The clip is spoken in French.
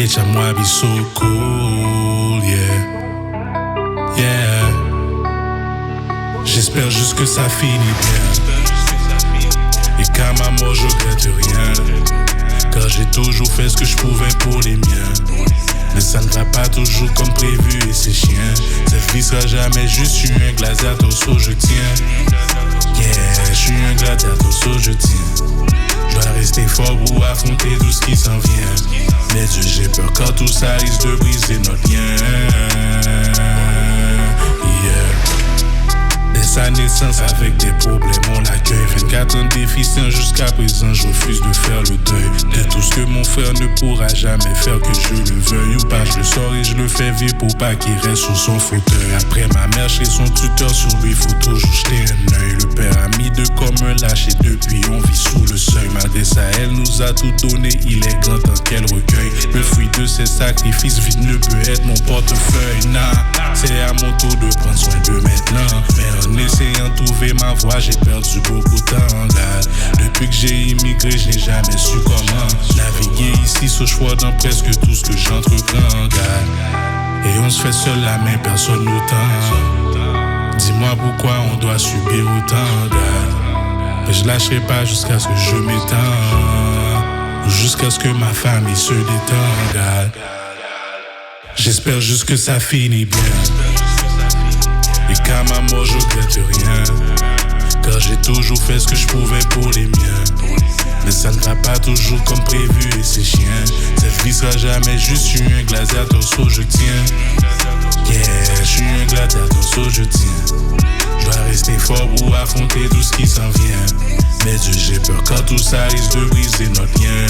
Bitch, I'm why be so cool, yeah. Yeah. J'espère juste que ça finit bien. Et qu'à ma mort, je regrette rien. Car j'ai toujours fait ce que je pouvais pour les miens. Mais ça ne va pas toujours comme prévu et c'est chiant. Cette vie sera jamais juste, je suis un gladiateur, so je tiens. Yeah, je suis un gladiateur, so je tiens. Je dois rester fort pour affronter tout ce qui s'en vient. Mais Dieu, j'ai peur quand tout ça risque de briser notre lien. Yeah. Dès sa naissance avec des problèmes, on l'accueille. 24 ans déficient jusqu'à présent, je refuse de faire le deuil de tout ce que mon frère ne pourra jamais faire, que je le veuille ou pas. Je le sors et je le fais vivre pour pas qu'il reste sur son fauteuil. Après ma mère chez son tuteur, sur lui faut toujours jeter un œil. Le père a mis de comme un lâche et depuis on vit sous le seuil. Malgré ça, elle nous a tout donné, il est grand temps qu'elle recueille. Le fruit de ses sacrifices, vide ne peut être mon portefeuille. Nah, c'est à mon tour de prendre soin de maintenant. Mais en essayant de trouver ma voie, j'ai perdu beaucoup de temps. God. Depuis que j'ai immigré, je n'ai jamais su comment naviguer ici, ce choix dans presque tout ce que j'entreprends. God. Et on se fait seul la main, personne nous tend. Dis-moi pourquoi on doit subir autant, God. Mais je lâcherai pas jusqu'à ce que je m'étende, ou jusqu'à ce que ma famille se détende, God. J'espère juste que ça finit bien. Et qu'à ma mort, je regrette rien. Car j'ai toujours fait ce que je pouvais pour les miens. Mais ça ne va pas toujours comme prévu et c'est chiant. Cette vie sera jamais juste, je suis un gladiateur, so je tiens. Yeah, je suis un gladiateur, so je tiens. Je dois rester fort pour affronter tout ce qui s'en vient. Mais Dieu, j'ai peur quand tout ça risque de briser notre lien.